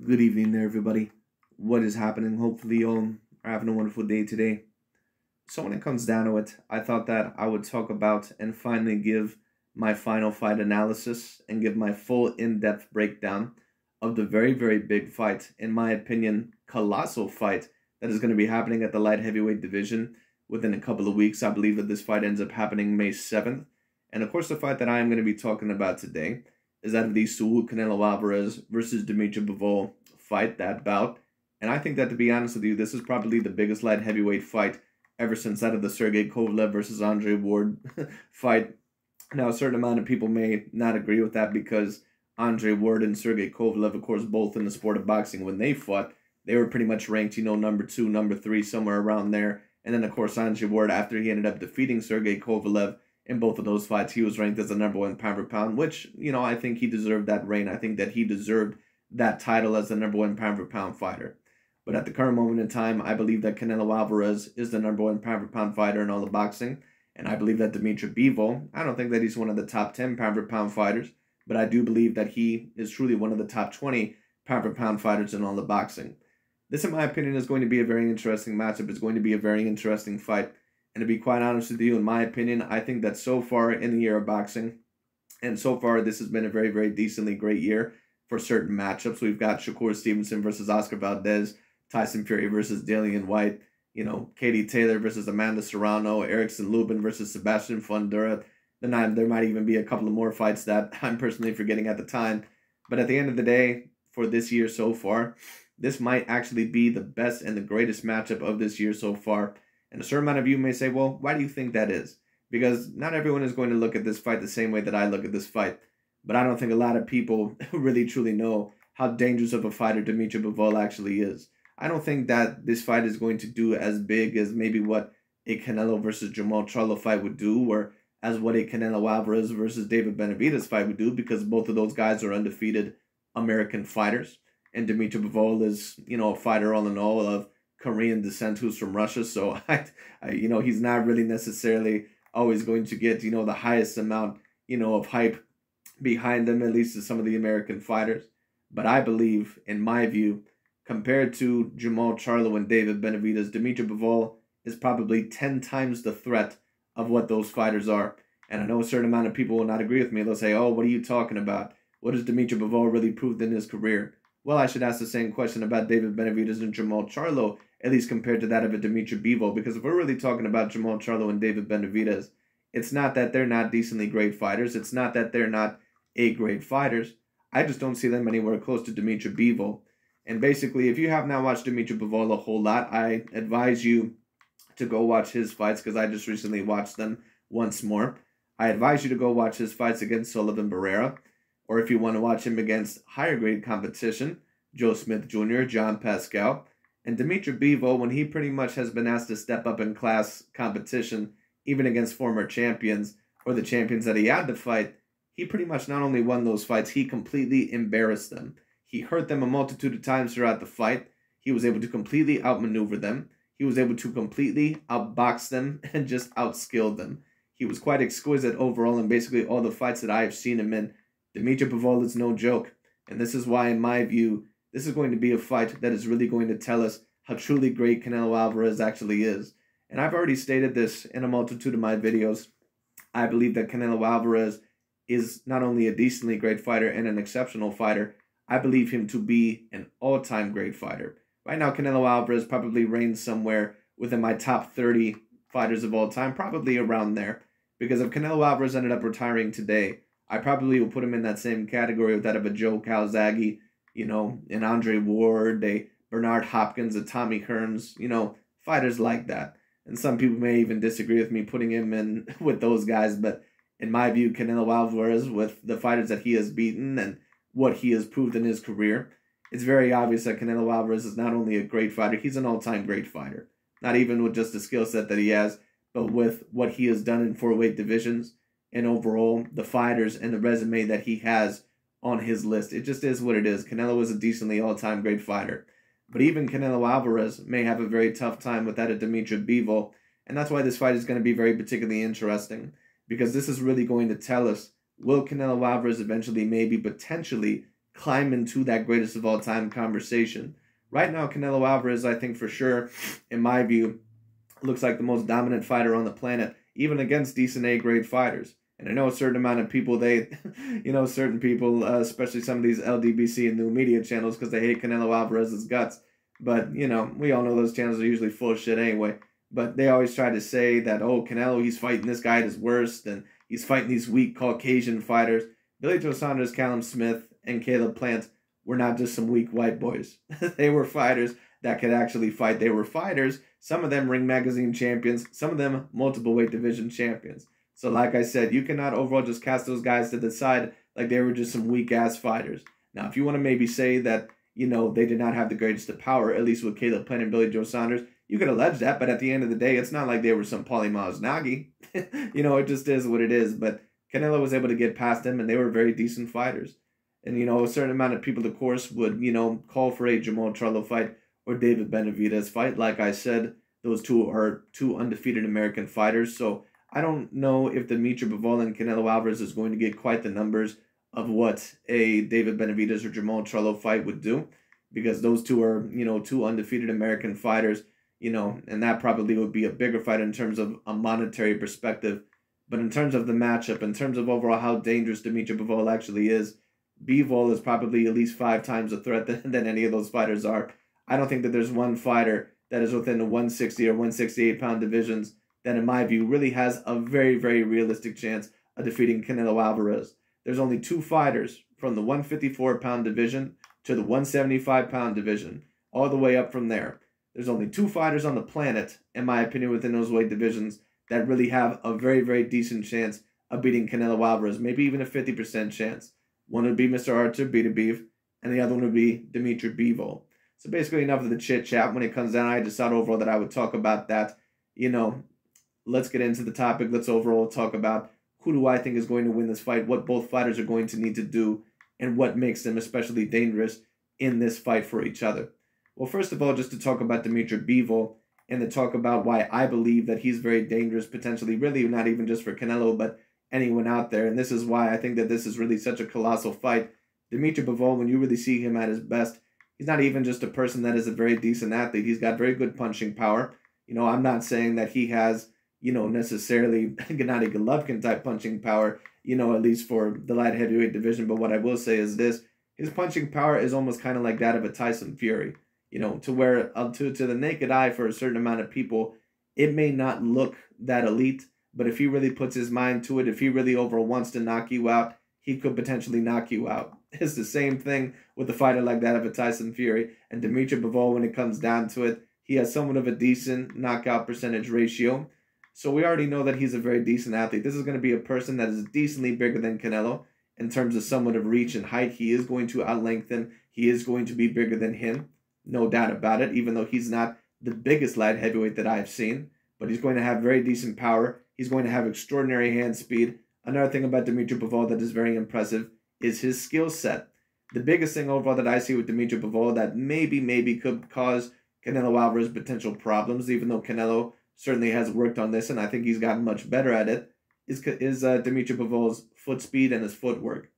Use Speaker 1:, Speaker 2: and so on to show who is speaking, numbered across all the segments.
Speaker 1: Good evening there, everybody. What is happening? Hopefully, you all are having a wonderful day today. So, when it comes down to it, I thought that I would talk about and finally give my final fight analysis and give my full in depth breakdown of the very, very big fight, in my opinion, colossal fight that is going to be happening at the light heavyweight division within a couple of weeks. I believe that this fight ends up happening May 7th. And of course, the fight that I am going to be talking about today is that of the Saul Canelo Alvarez versus Dmitry Bivol fight, that bout. And I think that, to be honest with you, this is probably the biggest light heavyweight fight ever since that of the Sergey Kovalev versus Andre Ward fight. Now, a certain amount of people may not agree with that because Andre Ward and Sergey Kovalev, of course, both in the sport of boxing, when they fought, they were pretty much ranked, number 2, number 3, somewhere around there. And then, of course, Andre Ward, after he ended up defeating Sergey Kovalev, in both of those fights, he was ranked as the number 1 pound for pound, which, I think he deserved that reign. I think that he deserved that title as the number 1 pound for pound fighter. But at the current moment in time, I believe that Canelo Alvarez is the number 1 pound for pound fighter in all of boxing. And I believe that Dmitry Bivol, I don't think that he's one of the top 10 pound for pound fighters, but I do believe that he is truly one of the top 20 pound for pound fighters in all of boxing. This, in my opinion, is going to be a very interesting matchup. It's going to be a very interesting fight. And to be quite honest with you, in my opinion, I think that so far in the year of boxing, and so far this has been a very, very decently great year for certain matchups. We've got Shakur Stevenson versus Oscar Valdez, Tyson Fury versus Dillian White, Katie Taylor versus Amanda Serrano, Erickson Lubin versus Sebastian Fundora. Then there might even be a couple of more fights that I'm personally forgetting at the time. But at the end of the day, for this year so far, this might actually be the best and the greatest matchup of this year so far. And a certain amount of you may say, well, why do you think that is? Because not everyone is going to look at this fight the same way that I look at this fight. But I don't think a lot of people really truly know how dangerous of a fighter Dmitry Bivol actually is. I don't think that this fight is going to do as big as maybe what a Canelo versus Jamal Charlo fight would do, or as what a Canelo Alvarez versus David Benavidez fight would do, because both of those guys are undefeated American fighters. And Dmitry Bivol is, a fighter all in all of Korean descent who's from Russia, so he's not really necessarily always going to get the highest amount of hype behind him, at least to some of the American fighters. But I believe, in my view, compared to Jamal Charlo and David Benavidez, Dmitry Bivol is probably 10 times the threat of what those fighters are. And I know a certain amount of people will not agree with me. They'll say, oh, what are you talking about? What has Dmitry Bivol really proved in his career? Well, I should ask the same question about David Benavidez and Jamal Charlo, at least compared to that of a Dmitry Bivol, because if we're really talking about Jamal Charlo and David Benavidez, it's not that they're not decently great fighters. It's not that they're not great fighters. I just don't see them anywhere close to Dmitry Bivol. And basically, if you have not watched Dmitry Bivol a whole lot, I advise you to go watch his fights, because I just recently watched them once more. I advise you to go watch his fights against Sullivan Barrera, or if you want to watch him against higher grade competition, Joe Smith Jr., John Pascal. And Dmitry Bivol, when he pretty much has been asked to step up in class competition, even against former champions or the champions that he had to fight, he pretty much not only won those fights, he completely embarrassed them. He hurt them a multitude of times throughout the fight. He was able to completely outmaneuver them. He was able to completely outbox them and just outskill them. He was quite exquisite overall in basically all the fights that I have seen him in. Dmitry Bivol is no joke. And this is why, in my view, this is going to be a fight that is really going to tell us how truly great Canelo Alvarez actually is. And I've already stated this in a multitude of my videos. I believe that Canelo Alvarez is not only a decently great fighter and an exceptional fighter, I believe him to be an all-time great fighter. Right now, Canelo Alvarez probably reigns somewhere within my top 30 fighters of all time, probably around there. Because if Canelo Alvarez ended up retiring today, I probably will put him in that same category with that of a Joe Calzaghe, an Andre Ward, a Bernard Hopkins, a Tommy Hearns, fighters like that. And some people may even disagree with me putting him in with those guys, but in my view, Canelo Alvarez, with the fighters that he has beaten and what he has proved in his career, it's very obvious that Canelo Alvarez is not only a great fighter, he's an all-time great fighter. Not even with just the skill set that he has, but with what he has done in 4 weight divisions and overall the fighters and the resume that he has on his list. It just is what it is. Canelo is a decently all-time great fighter. But even Canelo Alvarez may have a very tough time with that of Dmitry Bivol. And that's why this fight is going to be very particularly interesting. Because this is really going to tell us, will Canelo Alvarez eventually maybe potentially climb into that greatest of all time conversation. Right now, Canelo Alvarez, I think for sure, in my view, looks like the most dominant fighter on the planet, even against decent A-grade fighters. And I know a certain amount of people, certain people, especially some of these LDBC and new media channels, because they hate Canelo Alvarez's guts. But, we all know those channels are usually full of shit anyway. But they always try to say that, oh, Canelo, he's fighting this guy at his worst, and he's fighting these weak Caucasian fighters. Billy Joe Saunders, Callum Smith, and Caleb Plant were not just some weak white boys. They were fighters that could actually fight. They were fighters, some of them Ring Magazine champions, some of them multiple weight division champions. So like I said, you cannot overall just cast those guys to the side like they were just some weak-ass fighters. Now, if you want to maybe say that, they did not have the greatest of power, at least with Caleb Plant and Billy Joe Saunders, you could allege that, but at the end of the day, it's not like they were some Paulie Malignaggi. It just is what it is. But Canelo was able to get past them, and they were very decent fighters. And, a certain amount of people, of course, would, call for a Jamal Charlo fight or David Benavidez fight. Like I said, those two are two undefeated American fighters. So I don't know if Dmitry Bivol and Canelo Alvarez is going to get quite the numbers of what a David Benavidez or Jamal Charlo fight would do, because those two are, two undefeated American fighters, and that probably would be a bigger fight in terms of a monetary perspective. But in terms of the matchup, in terms of overall how dangerous Dmitry Bivol actually is, Bivol is probably at least 5 times a threat than any of those fighters are. I don't think that there's one fighter that is within the 160 or 168 pound divisions that, in my view, really has a very, very realistic chance of defeating Canelo Alvarez. There's only 2 fighters from the 154 pound division to the 175 pound division, all the way up from there. There's only 2 fighters on the planet, in my opinion, within those weight divisions that really have a very, very decent chance of beating Canelo Alvarez, maybe even a 50% chance. One would be Mr. Artur Beterbiev, and the other one would be Dmitry Bivol. So basically enough of the chit-chat. When it comes down, I decided overall that I would talk about that. Let's get into the topic. Let's overall talk about who do I think is going to win this fight, what both fighters are going to need to do, and what makes them especially dangerous in this fight for each other. Well, first of all, just to talk about Dmitry Bivol and to talk about why I believe that he's very dangerous, potentially, really not even just for Canelo, but anyone out there. And this is why I think that this is really such a colossal fight. Dmitry Bivol, when you really see him at his best, he's not even just a person that is a very decent athlete. He's got very good punching power. I'm not saying that he has, necessarily Gennady Golovkin type punching power, at least for the light heavyweight division. But what I will say is this: his punching power is almost kind of like that of a Tyson Fury, to where to the naked eye for a certain amount of people, it may not look that elite. But if he really puts his mind to it, if he really overall wants to knock you out, he could potentially knock you out. It's the same thing with a fighter like that of a Tyson Fury. And Dmitry Bivol, when it comes down to it, he has somewhat of a decent knockout percentage ratio. So we already know that he's a very decent athlete. This is going to be a person that is decently bigger than Canelo in terms of somewhat of reach and height. He is going to outlength him. He is going to be bigger than him. No doubt about it, even though he's not the biggest light heavyweight that I've seen. But he's going to have very decent power. He's going to have extraordinary hand speed. Another thing about Dmitry Bivol that is very impressive is his skill set. The biggest thing overall that I see with Dmitry Bivol that maybe could cause Canelo Alvarez potential problems, even though Canelo certainly has worked on this, and I think he's gotten much better at it, is Dmitry Bivol's foot speed and his footwork,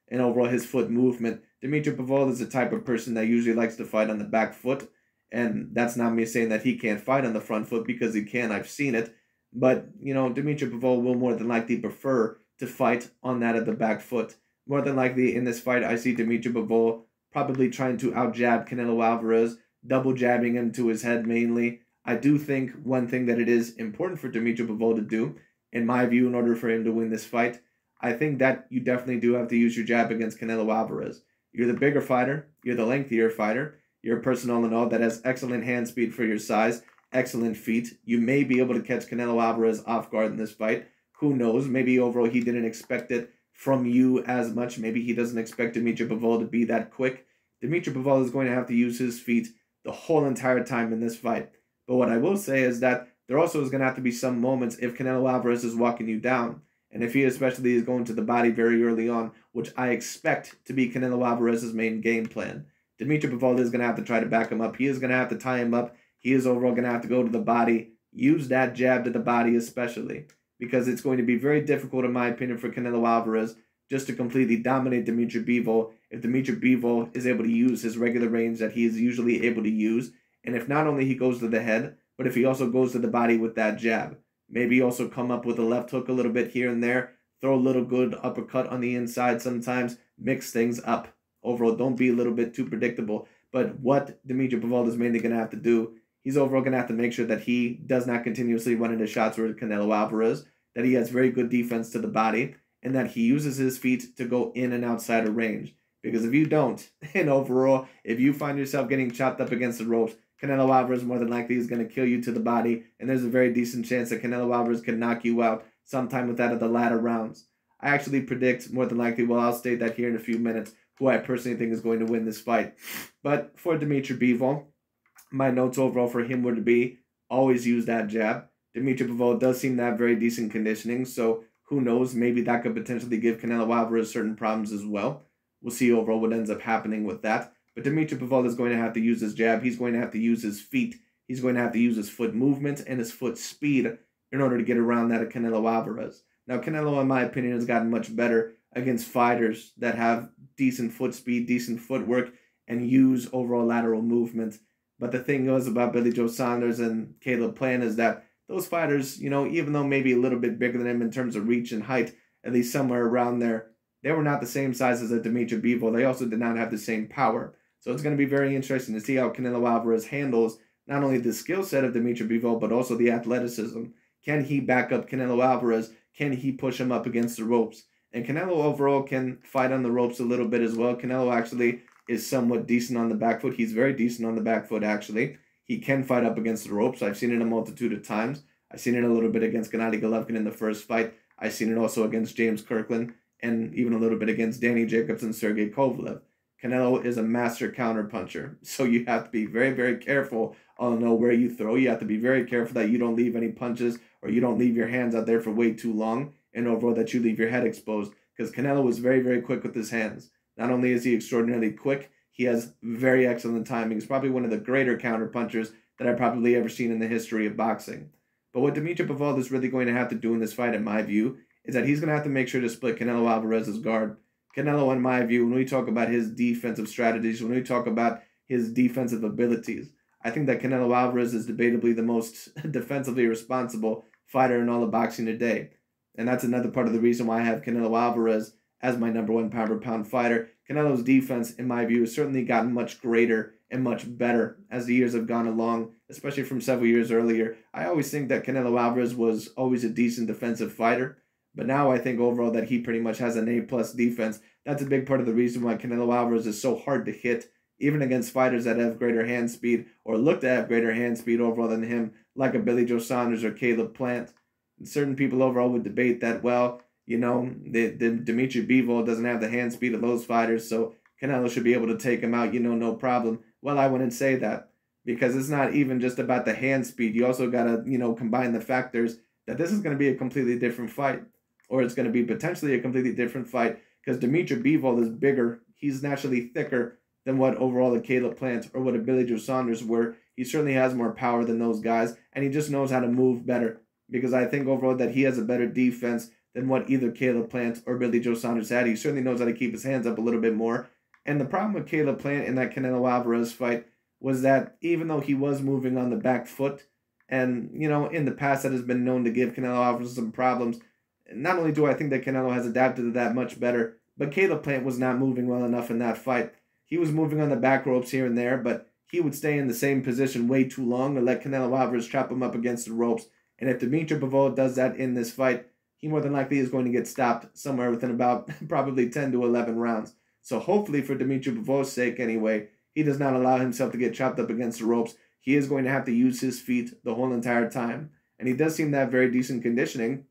Speaker 1: and overall his foot movement. Dmitry Bivol is the type of person that usually likes to fight on the back foot, and that's not me saying that he can't fight on the front foot, because he can. I've seen it. But, Dmitry Bivol will more than likely prefer to fight on that of the back foot. More than likely in this fight, I see Dmitry Bivol probably trying to out-jab Canelo Alvarez, double jabbing him to his head mainly. I do think one thing that it is important for Dmitry Bivol to do, in my view, in order for him to win this fight, I think that you definitely do have to use your jab against Canelo Alvarez. You're the bigger fighter. You're the lengthier fighter. You're a person all in all that has excellent hand speed for your size. Excellent feet. You may be able to catch Canelo Alvarez off guard in this fight. Who knows? Maybe overall he didn't expect it from you as much. Maybe he doesn't expect Dmitry Bivol to be that quick. Dmitry Bivol is going to have to use his feet the whole entire time in this fight. But what I will say is that there also is going to have to be some moments if Canelo Alvarez is walking you down. And if he especially is going to the body very early on, which I expect to be Canelo Alvarez's main game plan. Dmitry Bivol is going to have to try to back him up. He is going to have to tie him up. He is overall going to have to go to the body, use that jab to the body especially, because it's going to be very difficult, in my opinion, for Canelo Alvarez just to completely dominate Dmitry Bivol if Dmitry Bivol is able to use his regular range that he is usually able to use, and if not only he goes to the head, but if he also goes to the body with that jab. Maybe also come up with a left hook a little bit here and there, throw a little good uppercut on the inside sometimes, mix things up. Overall, don't be a little bit too predictable. But what Dmitry Bivol is mainly going to have to do, he's overall going to have to make sure that he does not continuously run into shots with Canelo Alvarez, that he has very good defense to the body, and that he uses his feet to go in and outside of range. Because if you don't, and overall, if you find yourself getting chopped up against the ropes, Canelo Alvarez more than likely is going to kill you to the body, and there's a very decent chance that Canelo Alvarez can knock you out sometime with that of the latter rounds. I actually predict more than likely, well, I'll state that here in a few minutes, who I personally think is going to win this fight. But for Dmitry Bivol, my notes overall for him would be always use that jab. Dmitry Bivol does seem to have very decent conditioning, so who knows, maybe that could potentially give Canelo Alvarez certain problems as well. We'll see overall what ends up happening with that. But Dmitry Bivol is going to have to use his jab. He's going to have to use his feet. He's going to have to use his foot movement and his foot speed in order to get around that of Canelo Alvarez. Now, Canelo, in my opinion, has gotten much better against fighters that have decent foot speed, decent footwork, and use overall lateral movement. But the thing was about Billy Joe Saunders and Caleb Plant is that those fighters, even though maybe a little bit bigger than him in terms of reach and height, at least somewhere around there, they were not the same size as a Dmitry Bivol. They also did not have the same power. So it's going to be very interesting to see how Canelo Alvarez handles not only the skill set of Dmitry Bivol, but also the athleticism. Can he back up Canelo Alvarez? Can he push him up against the ropes? And Canelo overall can fight on the ropes a little bit as well. Canelo actually is somewhat decent on the back foot. He's very decent on the back foot, actually. He can fight up against the ropes. I've seen it a multitude of times. I've seen it a little bit against Gennady Golovkin in the first fight. I've seen it also against James Kirkland and even a little bit against Danny Jacobs and Sergey Kovalev. Canelo is a master counterpuncher, so you have to be very, very careful on where you throw. You have to be very careful that you don't leave any punches or you don't leave your hands out there for way too long, and overall that you leave your head exposed, because Canelo is very, very quick with his hands. Not only is he extraordinarily quick, he has very excellent timing. He's probably one of the greater counterpunchers that I've probably ever seen in the history of boxing. But what Dmitry Bivol is really going to have to do in this fight, in my view, is that he's going to have to make sure to split Canelo Alvarez's guard. Canelo, in my view, when we talk about his defensive strategies, when we talk about his defensive abilities, I think that Canelo Alvarez is debatably the most defensively responsible fighter in all of boxing today. And that's another part of the reason why I have Canelo Alvarez as my #1 pound-for-pound fighter. Canelo's defense, in my view, has certainly gotten much greater and much better as the years have gone along, especially from several years earlier. I always think that Canelo Alvarez was always a decent defensive fighter, but now I think overall that he pretty much has an A+ defense. That's a big part of the reason why Canelo Alvarez is so hard to hit, even against fighters that have greater hand speed or look to have greater hand speed overall than him, like a Billy Joe Saunders or Caleb Plant. And certain people overall would debate that, well, the Dmitry Bivol doesn't have the hand speed of those fighters, so Canelo should be able to take him out, no problem. Well, I wouldn't say that, because it's not even just about the hand speed. You also got to, combine the factors that this is going to be a completely different fight, or it's going to be potentially a completely different fight, because Dmitry Bivol is bigger. He's naturally thicker than what overall a Caleb Plant or what a Billy Joe Saunders were. He certainly has more power than those guys, and he just knows how to move better, because I think overall that he has a better defense than what either Caleb Plant or Billy Joe Saunders had. He certainly knows how to keep his hands up a little bit more. And the problem with Caleb Plant in that Canelo Alvarez fight was that even though he was moving on the back foot, and, in the past that has been known to give Canelo Alvarez some problems, not only do I think that Canelo has adapted to that much better, but Caleb Plant was not moving well enough in that fight. He was moving on the back ropes here and there, but he would stay in the same position way too long or let Canelo Alvarez trap him up against the ropes. And if Dmitry Bivol does that in this fight, he more than likely is going to get stopped somewhere within about probably 10 to 11 rounds. So hopefully for Dmitry Bivol's sake anyway, he does not allow himself to get chopped up against the ropes. He is going to have to use his feet the whole entire time. And he does seem to have very decent conditioning.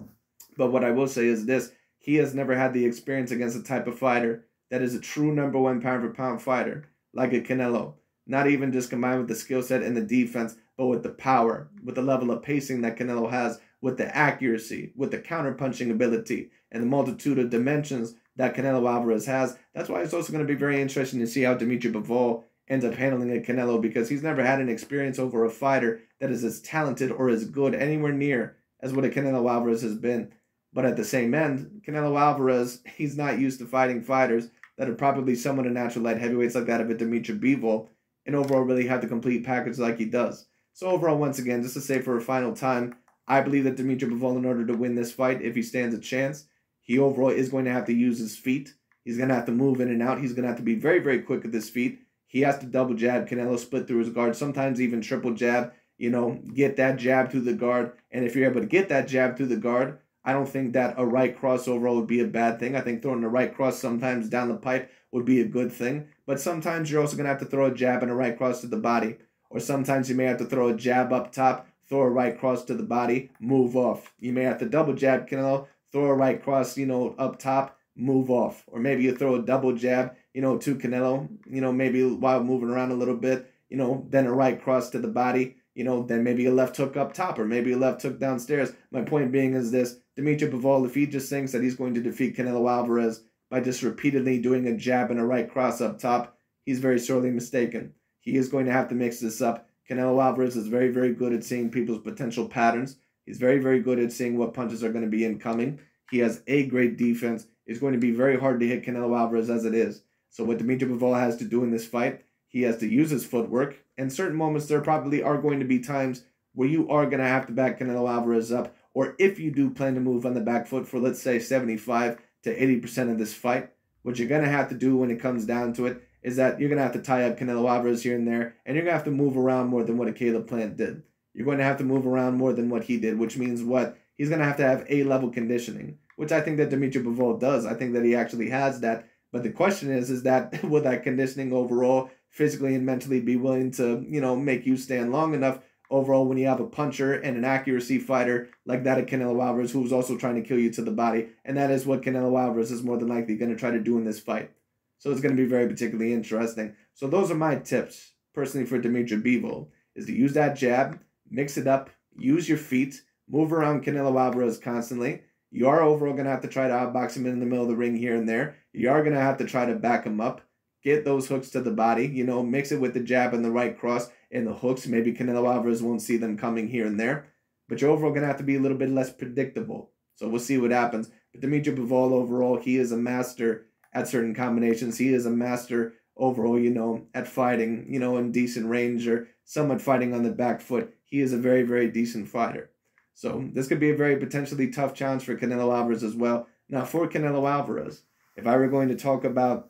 Speaker 1: But what I will say is this: he has never had the experience against a type of fighter that is a true #1 pound-for-pound fighter, like a Canelo. Not even just combined with the skill set and the defense, but with the power, with the level of pacing that Canelo has, with the accuracy, with the counter-punching ability, and the multitude of dimensions that Canelo Alvarez has. That's why it's also going to be very interesting to see how Dmitry Bivol ends up handling a Canelo, because he's never had an experience over a fighter that is as talented or as good anywhere near as what a Canelo Alvarez has been. But at the same end, Canelo Alvarez, he's not used to fighting fighters that are probably somewhat a natural light heavyweights like that of a Dmitry Bivol, and overall really have the complete package like he does. So overall, once again, just to say for a final time, I believe that Dmitry Bivol, in order to win this fight, if he stands a chance, he overall is going to have to use his feet. He's going to have to move in and out. He's going to have to be very, very quick with his feet. He has to double jab Canelo, split through his guard, sometimes even triple jab, get that jab through the guard. And if you're able to get that jab through the guard, I don't think that a right cross overall would be a bad thing. I think throwing the right cross sometimes down the pipe would be a good thing. But sometimes you're also going to have to throw a jab and a right cross to the body. Or sometimes you may have to throw a jab up top, throw a right cross to the body, move off. You may have to double jab Canelo, throw a right cross, up top, move off. Or maybe you throw a double jab, to Canelo, maybe while moving around a little bit, then a right cross to the body, then maybe a left hook up top or maybe a left hook downstairs. My point being is this: Dmitry Bivol, if he just thinks that he's going to defeat Canelo Alvarez by just repeatedly doing a jab and a right cross up top, he's very sorely mistaken. He is going to have to mix this up. Canelo Alvarez is very, very good at seeing people's potential patterns. He's very, very good at seeing what punches are going to be incoming. He has a great defense. It's going to be very hard to hit Canelo Alvarez as it is. So what Dmitry Bivol has to do in this fight, he has to use his footwork. In certain moments, there probably are going to be times where you are going to have to back Canelo Alvarez up. Or if you do plan to move on the back foot for, let's say, 75 to 80% of this fight, what you're going to have to do when it comes down to it is that you're going to have to tie up Canelo Alvarez here and there, and you're going to have to move around more than what a Caleb Plant did. You're going to have to move around more than what he did, which means what? He's going to have A-level conditioning, which I think that Dmitry Bivol does. I think that he actually has that. But the question is that will that conditioning overall, physically and mentally, be willing to, make you stand long enough overall when you have a puncher and an accuracy fighter like that of Canelo Alvarez, who's also trying to kill you to the body. And that is what Canelo Alvarez is more than likely going to try to do in this fight. So it's going to be very particularly interesting. So those are my tips, personally, for Dmitry Bivol, is to use that jab, mix it up, use your feet, move around Canelo Alvarez constantly. You are overall going to have to try to outbox him in the middle of the ring here and there. You are going to have to try to back him up, get those hooks to the body, mix it with the jab and the right cross and the hooks. Maybe Canelo Alvarez won't see them coming here and there. But you're overall going to have to be a little bit less predictable. So we'll see what happens. But Dmitry Bivol overall, he is a master at certain combinations. He is a master overall, at fighting, in decent range or somewhat fighting on the back foot. He is a very, very decent fighter. So this could be a very potentially tough challenge for Canelo Alvarez as well. Now, for Canelo Alvarez, if I were going to talk about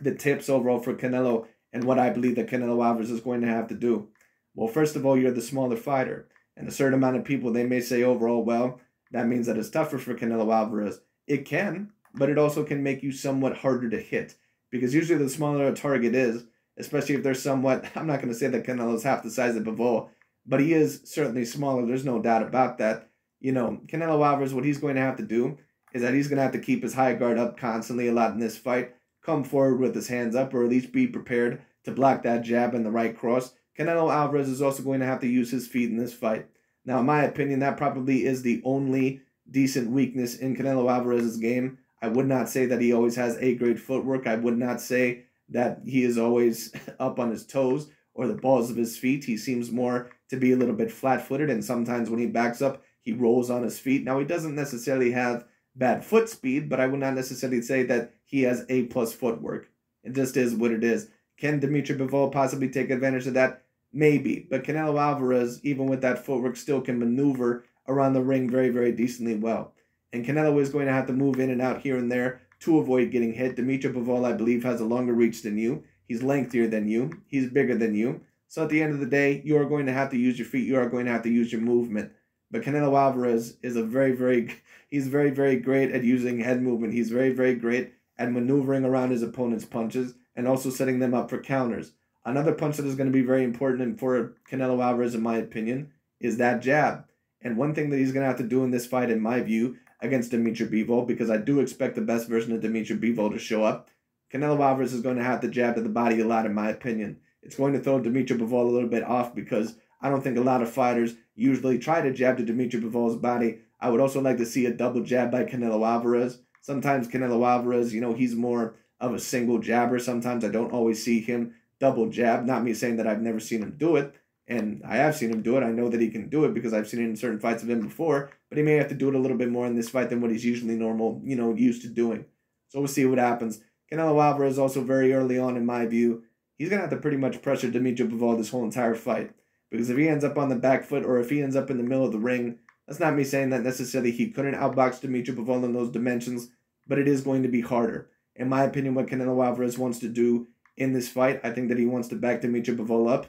Speaker 1: the tips overall for Canelo and what I believe that Canelo Alvarez is going to have to do, well, first of all, you're the smaller fighter. And a certain amount of people, they may say overall, well, that means that it's tougher for Canelo Alvarez. It can, but it also can make you somewhat harder to hit. Because usually the smaller a target is, especially if they're somewhat, I'm not going to say that Canelo's half the size of Bivol, but he is certainly smaller. There's no doubt about that. Canelo Alvarez, what he's going to have to do is that he's going to have to keep his high guard up constantly a lot in this fight, come forward with his hands up, or at least be prepared to block that jab and the right cross. Canelo Alvarez is also going to have to use his feet in this fight. Now, in my opinion, that probably is the only decent weakness in Canelo Alvarez's game. I would not say that he always has A-grade footwork. I would not say that he is always up on his toes or the balls of his feet. He seems more to be a little bit flat-footed, and sometimes when he backs up, he rolls on his feet. Now, he doesn't necessarily have bad foot speed, but I would not necessarily say that he has A-plus footwork. It just is what it is. Can Dmitry Bivol possibly take advantage of that? Maybe. But Canelo Alvarez, even with that footwork, still can maneuver around the ring very, very decently well. And Canelo is going to have to move in and out here and there to avoid getting hit. Dmitry Bivol, I believe, has a longer reach than you. He's lengthier than you. He's bigger than you. So at the end of the day, you are going to have to use your feet. You are going to have to use your movement. But Canelo Alvarez is he's very, very great at using head movement. He's very, very great at maneuvering around his opponent's punches and also setting them up for counters. Another punch that is going to be very important for Canelo Alvarez, in my opinion, is that jab. And one thing that he's going to have to do in this fight, in my view, against Dmitry Bivol, because I do expect the best version of Dmitry Bivol to show up, Canelo Alvarez is going to have to jab to the body a lot, in my opinion. It's going to throw Dmitry Bivol a little bit off because I don't think a lot of fighters usually try to jab to Dmitry Bivol's body. I would also like to see a double jab by Canelo Alvarez. Sometimes Canelo Alvarez, he's more of a single jabber. Sometimes I don't always see him double jab. Not me saying that I've never seen him do it. And I have seen him do it. I know that he can do it because I've seen it in certain fights of him before. But he may have to do it a little bit more in this fight than what he's usually used to doing. So we'll see what happens. Canelo Alvarez also very early on, in my view, he's going to have to pretty much pressure Dmitry Bivol this whole entire fight. Because if he ends up on the back foot or if he ends up in the middle of the ring, that's not me saying that necessarily he couldn't outbox Dmitry Bivol in those dimensions, but it is going to be harder. In my opinion, what Canelo Alvarez wants to do in this fight, I think that he wants to back Dmitry Bivol up.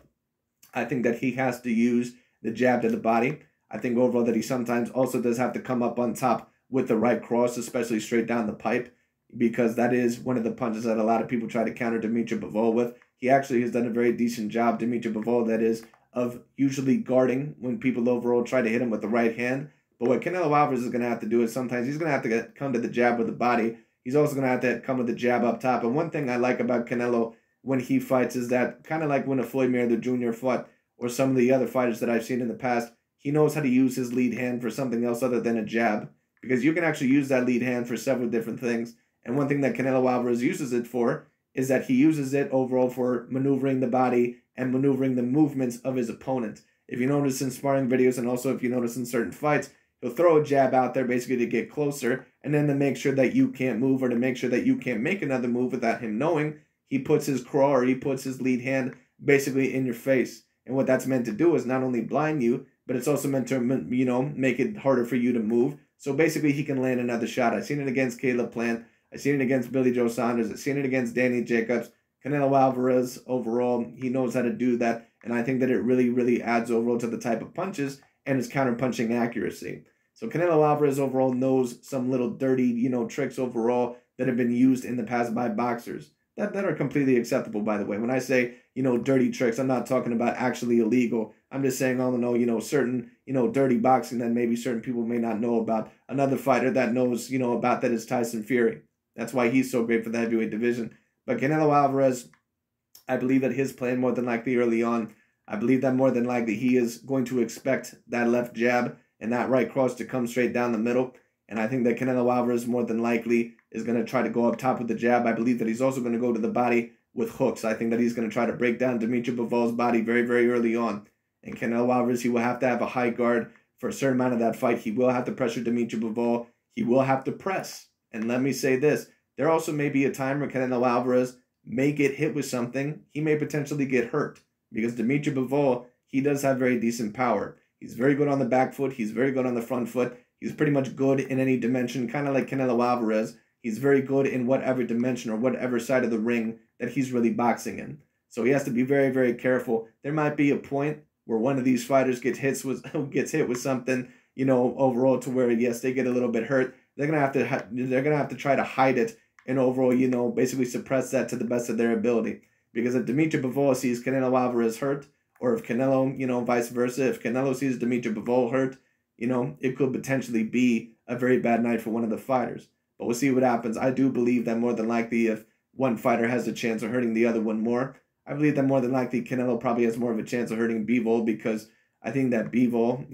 Speaker 1: I think that he has to use the jab to the body. I think overall that he sometimes also does have to come up on top with the right cross, especially straight down the pipe, because that is one of the punches that a lot of people try to counter Dmitry Bivol with. He actually has done a very decent job, Dmitry Bivol, that is, of usually guarding when people overall try to hit him with the right hand. But what Canelo Alvarez is going to have to do is sometimes he's going to have to come to the jab with the body. He's also going to have to come with the jab up top. And one thing I like about Canelo when he fights is that kind of like when a Floyd Mayweather Jr. fought or some of the other fighters that I've seen in the past, he knows how to use his lead hand for something else other than a jab. Because you can actually use that lead hand for several different things. And one thing that Canelo Alvarez uses it for is that he uses it overall for maneuvering the body and maneuvering the movements of his opponent. If you notice in sparring videos and also if you notice in certain fights, he'll throw a jab out there basically to get closer and then to make sure that you can't move or to make sure that you can't make another move without him knowing, he puts his craw or he puts his lead hand basically in your face. And what that's meant to do is not only blind you, but it's also meant to, make it harder for you to move. So basically he can land another shot. I've seen it against Caleb Plant. I've seen it against Billy Joe Saunders. I've seen it against Danny Jacobs. Canelo Alvarez, overall, he knows how to do that. And I think that it really, really adds overall to the type of punches and his counter-punching accuracy. So Canelo Alvarez overall knows some little dirty, tricks overall that have been used in the past by boxers that are completely acceptable, by the way. When I say, dirty tricks, I'm not talking about actually illegal. I'm just saying, all in all, certain, dirty boxing that maybe certain people may not know about. Another fighter that knows, about that is Tyson Fury. That's why he's so great for the heavyweight division. But Canelo Alvarez, I believe that his plan more than likely early on, I believe that more than likely he is going to expect that left jab and that right cross to come straight down the middle. And I think that Canelo Alvarez more than likely is going to try to go up top with the jab. I believe that he's also going to go to the body with hooks. I think that he's going to try to break down Dmitry Bivol's body very, very early on. And Canelo Alvarez, he will have to have a high guard for a certain amount of that fight. He will have to pressure Dmitry Bivol. He will have to press. And let me say this. There also may be a time where Canelo Alvarez may get hit with something. He may potentially get hurt. Because Dmitry Bivol, he does have very decent power. He's very good on the back foot. He's very good on the front foot. He's pretty much good in any dimension, kind of like Canelo Alvarez. He's very good in whatever dimension or whatever side of the ring that he's really boxing in. So he has to be very, very careful. There might be a point where one of these fighters gets hit with something, overall to where, yes, they get a little bit hurt. They're gonna have to try to hide it and overall, basically suppress that to the best of their ability. Because if Dmitry Bivol sees Canelo Alvarez hurt, or if Canelo, vice versa, if Canelo sees Dmitry Bivol hurt, it could potentially be a very bad night for one of the fighters. But we'll see what happens. I do believe that more than likely if one fighter has a chance of hurting the other one more, I believe that more than likely Canelo probably has more of a chance of hurting Bivol because I think that Bivol,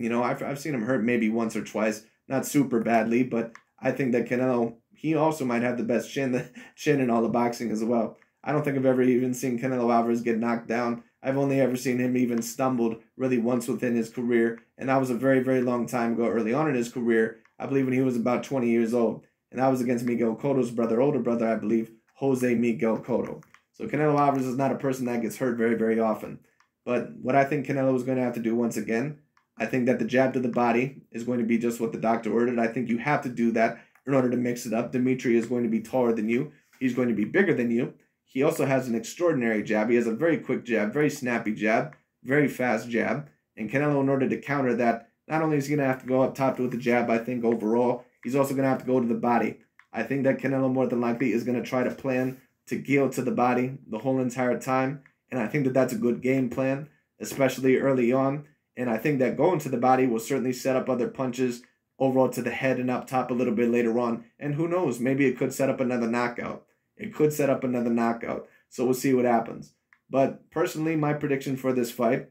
Speaker 1: I've seen him hurt maybe once or twice, not super badly, but I think that Canelo, he also might have the best chin in all the boxing as well. I don't think I've ever even seen Canelo Alvarez get knocked down. I've only ever seen him even stumbled really once within his career, and that was a very, very long time ago, early on in his career, I believe when he was about 20 years old. And that was against Miguel Cotto's brother, older brother, I believe, Jose Miguel Cotto. So Canelo Alvarez is not a person that gets hurt very, very often. But what I think Canelo is going to have to do once again, I think that the jab to the body is going to be just what the doctor ordered. I think you have to do that in order to mix it up. Dmitry is going to be taller than you. He's going to be bigger than you. He also has an extraordinary jab. He has a very quick jab, very snappy jab, very fast jab. And Canelo, in order to counter that, not only is he going to have to go up top with the jab, I think, overall, he's also going to have to go to the body. I think that Canelo, more than likely, is going to try to plan to gill to the body the whole entire time. And I think that that's a good game plan, especially early on. And I think that going to the body will certainly set up other punches overall to the head and up top a little bit later on. And who knows, maybe it could set up another knockout. It could set up another knockout. So we'll see what happens. But personally, my prediction for this fight,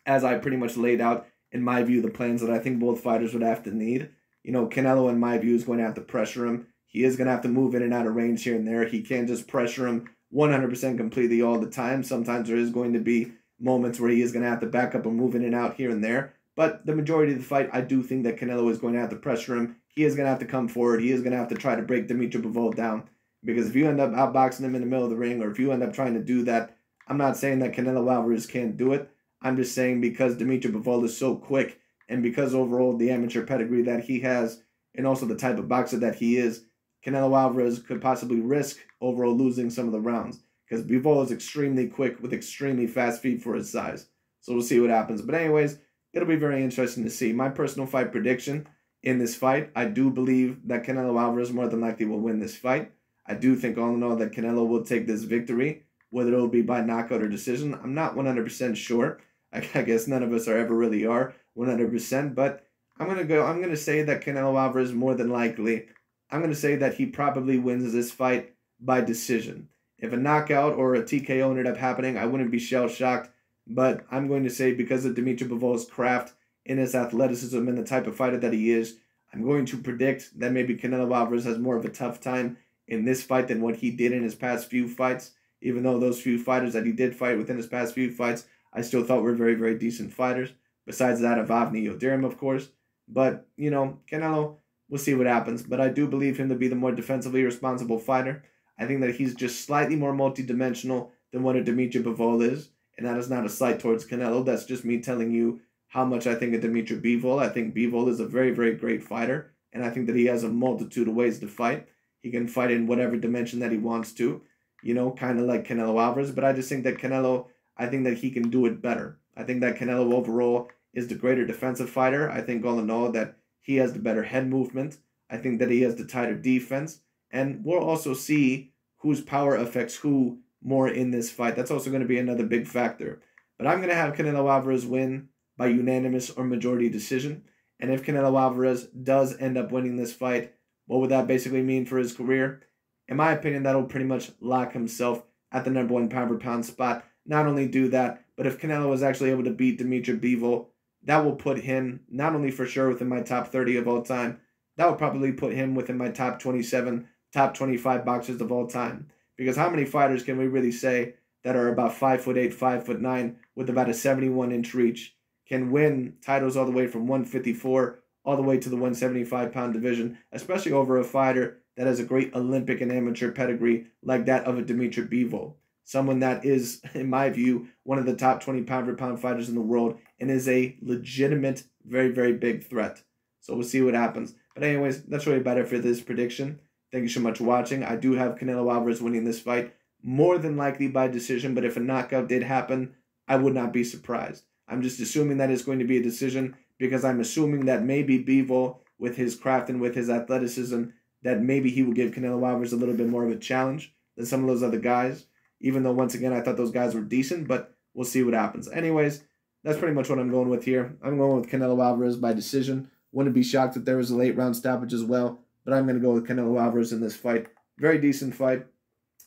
Speaker 1: as I pretty much laid out, in my view, the plans that I think both fighters would have to need. Canelo, in my view, is going to have to pressure him. He is going to have to move in and out of range here and there. He can't just pressure him 100% completely all the time. Sometimes there is going to be moments where he is going to have to back up and move in and out here and there. But the majority of the fight, I do think that Canelo is going to have to pressure him. He is going to have to come forward. He is going to have to try to break Dmitry Bivol down. Because if you end up outboxing him in the middle of the ring, or if you end up trying to do that, I'm not saying that Canelo Alvarez can't do it. I'm just saying because Dmitry Bivol is so quick, and because overall the amateur pedigree that he has, and also the type of boxer that he is, Canelo Alvarez could possibly risk overall losing some of the rounds. Because Bivol is extremely quick with extremely fast feet for his size. So we'll see what happens. But anyways, it'll be very interesting to see. My personal fight prediction in this fight, I do believe that Canelo Alvarez more than likely will win this fight. I do think all in all that Canelo will take this victory, whether it'll be by knockout or decision. I'm not 100% sure. I guess none of us are ever really are 100%, but I'm going to say that Canelo Alvarez more than likely, I'm going to say that he probably wins this fight by decision. If a knockout or a TKO ended up happening, I wouldn't be shell-shocked, but I'm going to say because of Dmitry Bivol's craft in his athleticism and the type of fighter that he is, I'm going to predict that maybe Canelo Alvarez has more of a tough time in this fight than what he did in his past few fights, even though those few fighters that he did fight within his past few fights, I still thought were very, very decent fighters, besides that of Avni Yildirim, of course. But, you know, Canelo, we'll see what happens. But I do believe him to be the more defensively responsible fighter. I think that he's just slightly more multidimensional than what a Dmitry Bivol is. And that is not a slight towards Canelo. That's just me telling you how much I think of Dmitry Bivol. I think Bivol is a very, very great fighter. And I think that he has a multitude of ways to fight. He can fight in whatever dimension that he wants to. You know, kind of like Canelo Alvarez. But I just think that Canelo, I think that he can do it better. I think that Canelo overall is the greater defensive fighter. I think all in all that he has the better head movement. I think that he has the tighter defense. And we'll also see whose power affects who more in this fight. That's also going to be another big factor. But I'm going to have Canelo Alvarez win by unanimous or majority decision. And if Canelo Alvarez does end up winning this fight, what would that basically mean for his career? In my opinion, that'll pretty much lock himself at the #1 pound-for-pound spot. Not only do that, but if Canelo is actually able to beat Dmitry Bivol, that will put him not only for sure within my top 30 of all time, that would probably put him within my top 27, top 25 boxers of all time. Because how many fighters can we really say that are about 5'8", 5'9", with about a 71-inch reach, can win titles all the way from 154 all the way to the 175-pound division, especially over a fighter that has a great Olympic and amateur pedigree like that of a Dmitry Bivol. Someone that is, in my view, one of the top 20 pound-for-pound fighters in the world and is a legitimate, very, very big threat. So we'll see what happens. But anyways, that's really about it for this prediction. Thank you so much for watching. I do have Canelo Alvarez winning this fight, more than likely by decision, but if a knockout did happen, I would not be surprised. I'm just assuming that it's going to be a decision because I'm assuming that maybe Bivol, with his craft and with his athleticism, that maybe he will give Canelo Alvarez a little bit more of a challenge than some of those other guys. Even though, once again, I thought those guys were decent, but we'll see what happens. Anyways, that's pretty much what I'm going with here. I'm going with Canelo Alvarez by decision. Wouldn't be shocked if there was a late-round stoppage as well, but I'm going to go with Canelo Alvarez in this fight. Very decent fight.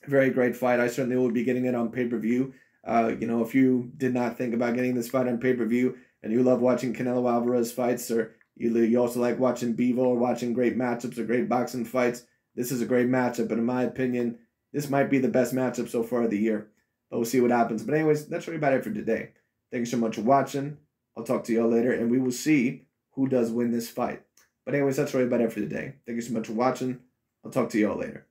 Speaker 1: Very great fight. I certainly will be getting it on pay-per-view. You know, if you did not think about getting this fight on pay-per-view and you love watching Canelo Alvarez fights, or you also like watching Bivol or watching great matchups or great boxing fights, this is a great matchup. But in my opinion, this might be the best matchup so far of the year. But we'll see what happens. But anyways, that's really about it for today. Thank you so much for watching. I'll talk to y'all later, and we will see who does win this fight. But anyways, that's really about it for today. Thank you so much for watching. I'll talk to y'all later.